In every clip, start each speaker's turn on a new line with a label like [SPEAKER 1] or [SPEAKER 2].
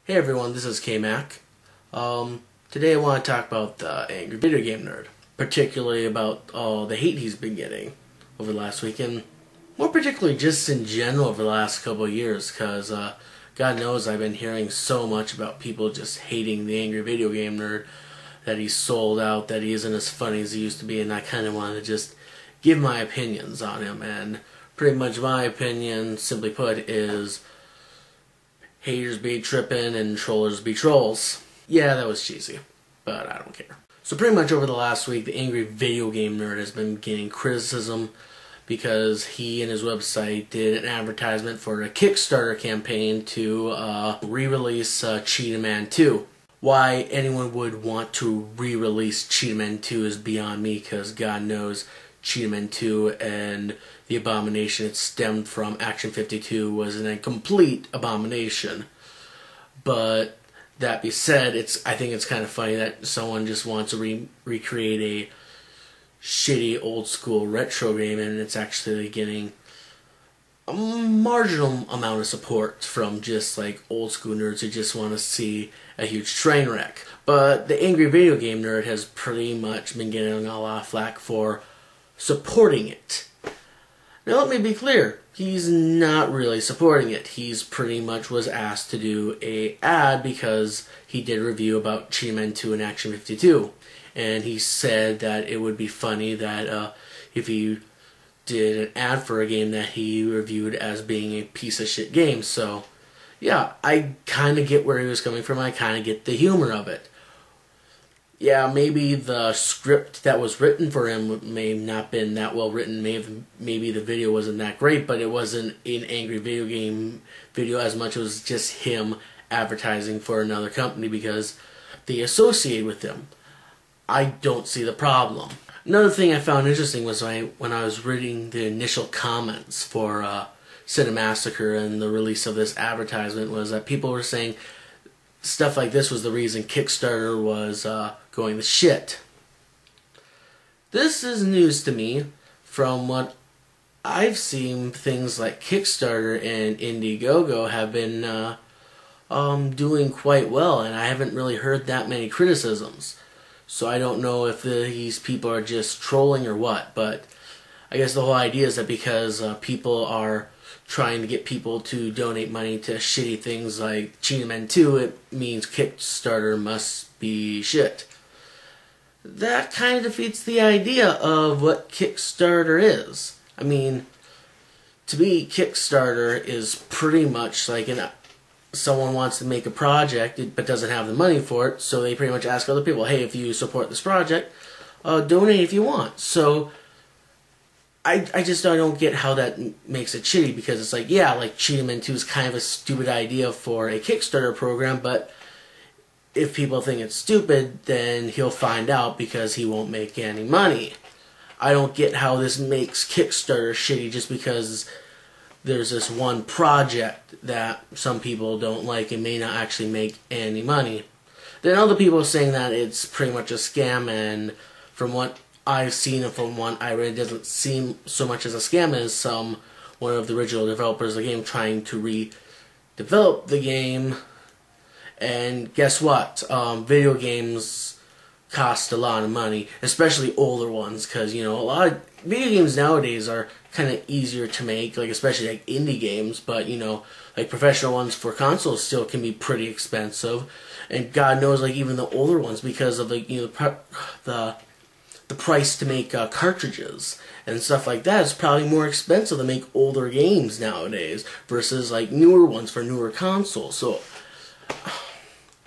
[SPEAKER 1] Hey everyone, this is K-Mac. Today I want to talk about the angry video game nerd, particularly about all the hate he's been getting over the last week, and more particularly just in general over the last couple of years, because God knows I've been hearing so much about people just hating the angry video game nerd, that he's sold out, that he isn't as funny as he used to be, and I kind of wanted to just give my opinions on him. And pretty much my opinion, simply put, is haters be trippin' and trollers be trolls. Yeah, that was cheesy, but I don't care. So pretty much over the last week, the angry video game nerd has been getting criticism because he and his website did an advertisement for a Kickstarter campaign to re-release Cheetahmen 2. Why anyone would want to re-release Cheetahmen 2 is beyond me, because God knows Cheetahmen 2 and the abomination it stemmed from, Action 52, was a complete abomination. But that being said, I think it's kind of funny that someone just wants to recreate a shitty old school retro game, and it's actually getting a marginal amount of support from just like old school nerds who just want to see a huge train wreck. But the angry video game nerd has pretty much been getting a lot of flack for supporting it. Now let me be clear, he's not really supporting it. He's pretty much was asked to do a ad because he did a review about Cheetahmen 2 and Action 52. And he said that it would be funny that if he did an ad for a game that he reviewed as being a piece of shit game. So yeah, I kind of get where he was coming from. I kind of get the humor of it. Yeah, maybe the script that was written for him may not have been that well written. Maybe the video wasn't that great, but it wasn't an angry video game video as much as it was just him advertising for another company because they associate with him. I don't see the problem. Another thing I found interesting was when I was reading the initial comments for Cinemassacre and the release of this advertisement, was that people were saying stuff like this was the reason Kickstarter was going to shit. This is news to me. From what I've seen, things like Kickstarter and Indiegogo have been doing quite well, and I haven't really heard that many criticisms. So I don't know if these people are just trolling or what, but I guess the whole idea is that because people are trying to get people to donate money to shitty things like Cheetahmen 2, it means Kickstarter must be shit. That kind of defeats the idea of what Kickstarter is. I mean, to me, Kickstarter is pretty much like someone wants to make a project but doesn't have the money for it, so they pretty much ask other people, hey, if you support this project, donate if you want. So I just don't get how that makes it shitty, because it's like, yeah, like Cheetahmen 2 is kind of a stupid idea for a Kickstarter program, but if people think it's stupid, then he'll find out because he won't make any money. I don't get how this makes Kickstarter shitty just because there's this one project that some people don't like and may not actually make any money. Then other people are saying that it's pretty much a scam, and from what I've seen and from what I read, it doesn't seem so much as a scam as one of the original developers of the game trying to redevelop the game. And guess what? Video games cost a lot of money, especially older ones, because, you know, a lot of video games nowadays are kind of easier to make, like especially like indie games, but, you know, like professional ones for consoles still can be pretty expensive, and God knows, like, even the older ones, because of, like, you know, the price to make cartridges and stuff like that is probably more expensive to make older games nowadays versus like newer ones for newer consoles. So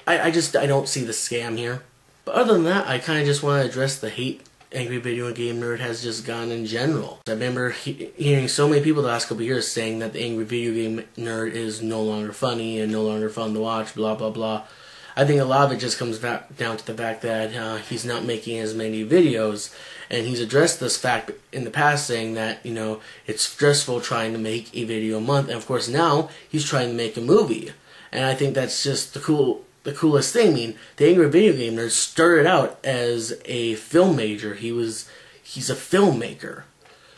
[SPEAKER 1] I don't see the scam here. But other than that, I kind of just want to address the hate angry video game nerd has just gone in general. I remember hearing so many people the last couple of years saying that the angry video game nerd is no longer funny and no longer fun to watch, blah blah blah. I think a lot of it just comes back down to the fact that he's not making as many videos, and he's addressed this fact in the past, saying that, you know, it's stressful trying to make a video a month, and of course now he's trying to make a movie, and I think that's just the coolest thing. I mean, the angry video game nerd started out as a film major. He's a filmmaker,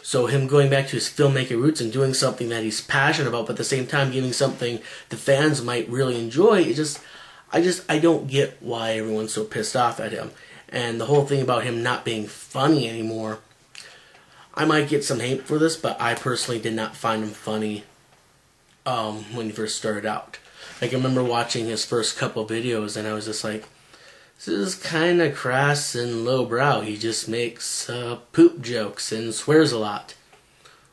[SPEAKER 1] So him going back to his filmmaker roots and doing something that he's passionate about, but at the same time giving something the fans might really enjoy, I don't get why everyone's so pissed off at him. And the whole thing about him not being funny anymore, I might get some hate for this, but I personally did not find him funny when he first started out. Like, I remember watching his first couple videos, and I was just like, this is kind of crass and lowbrow. He just makes poop jokes and swears a lot.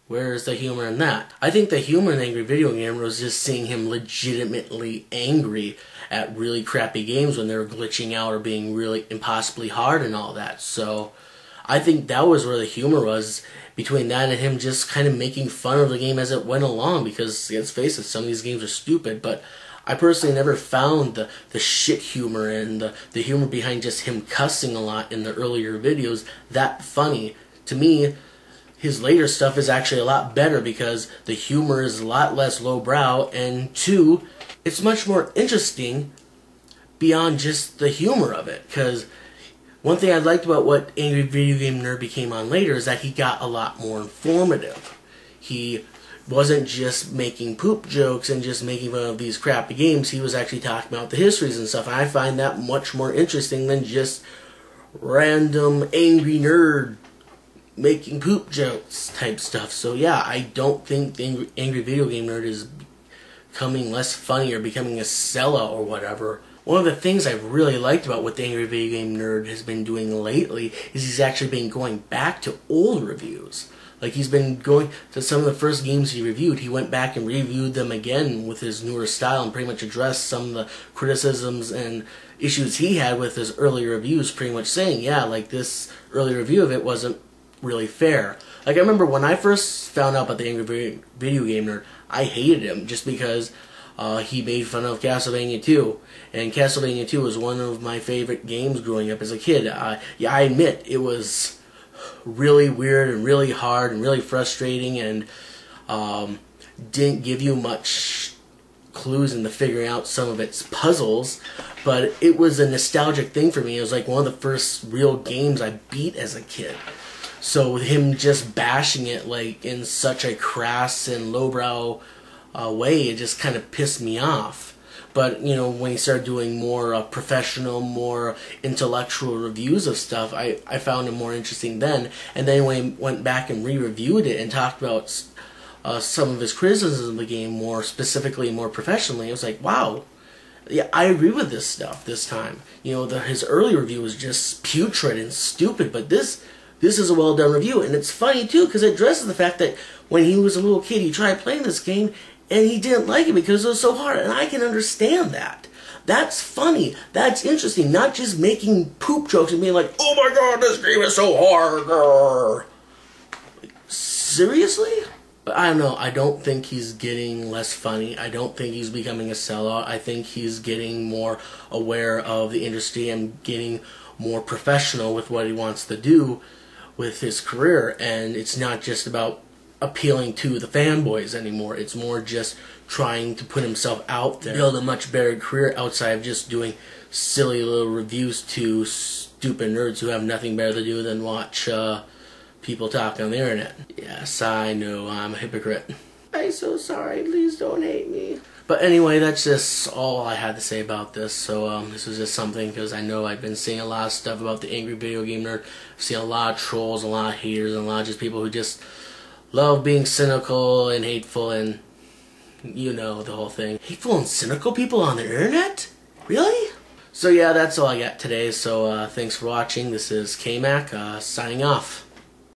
[SPEAKER 1] Where's the humor in that? I think the humor in Angry Video Gamer was just seeing him legitimately angry at really crappy games when they were glitching out or being really impossibly hard and all that. So I think that was where the humor was, between that and him just kind of making fun of the game as it went along, because let's face it, some of these games are stupid, but I personally never found the shit humor and the humor behind just him cussing a lot in the earlier videos that funny. To me, his later stuff is actually a lot better because the humor is a lot less lowbrow, and two, it's much more interesting beyond just the humor of it. Because one thing I liked about what Angry Video Game Nerd became on later is that he got a lot more informative. He wasn't just making poop jokes and just making fun of these crappy games. He was actually talking about the histories and stuff. And I find that much more interesting than just random angry nerd making poop jokes type stuff. So yeah, I don't think the Angry Video Game Nerd is becoming less funny or becoming a sellout or whatever. One of the things I've really liked about what the Angry Video Game Nerd has been doing lately is he's actually been going back to old reviews. Like, he's been going to some of the first games he reviewed. He went back and reviewed them again with his newer style and pretty much addressed some of the criticisms and issues he had with his earlier reviews, pretty much saying, yeah, like, this early review of it wasn't really fair. Like, I remember when I first found out about the Angry Video Game Nerd, I hated him just because he made fun of Castlevania 2. And Castlevania 2 was one of my favorite games growing up as a kid. Yeah, I admit, it was really weird and really hard and really frustrating, and didn't give you much clues into figuring out some of its puzzles, but it was a nostalgic thing for me. It was like one of the first real games I beat as a kid. So with him just bashing it like in such a crass and lowbrow way, it just kind of pissed me off. But, you know, when he started doing more professional, more intellectual reviews of stuff, I found him more interesting then. And then when he went back and re-reviewed it and talked about some of his criticisms of the game more specifically, more professionally, I was like, wow, yeah, I agree with this stuff this time. You know, his early review was just putrid and stupid, but this is a well-done review. And it's funny, too, because it addresses the fact that when he was a little kid, he tried playing this game, and he didn't like it because it was so hard, and I can understand that. That's funny. That's interesting. Not just making poop jokes and being like, oh my god, this game is so hard. Like, seriously? But I don't know. I don't think he's getting less funny. I don't think he's becoming a sellout. I think he's getting more aware of the industry and getting more professional with what he wants to do with his career. And it's not just about appealing to the fanboys anymore. It's more just trying to put himself out there, build a much better career outside of just doing silly little reviews to stupid nerds who have nothing better to do than watch people talk on the internet. Yes, I know, I'm a hypocrite. I'm so sorry, please don't hate me. But anyway, that's just all I had to say about this. So this was just something, because I know I've been seeing a lot of stuff about the Angry Video Game Nerd. I've seen a lot of trolls, a lot of haters, and a lot of just people who just love being cynical and hateful, and you know the whole thing. Hateful and cynical people on the internet? Really? So yeah, that's all I got today. So thanks for watching. This is K-Mac signing off.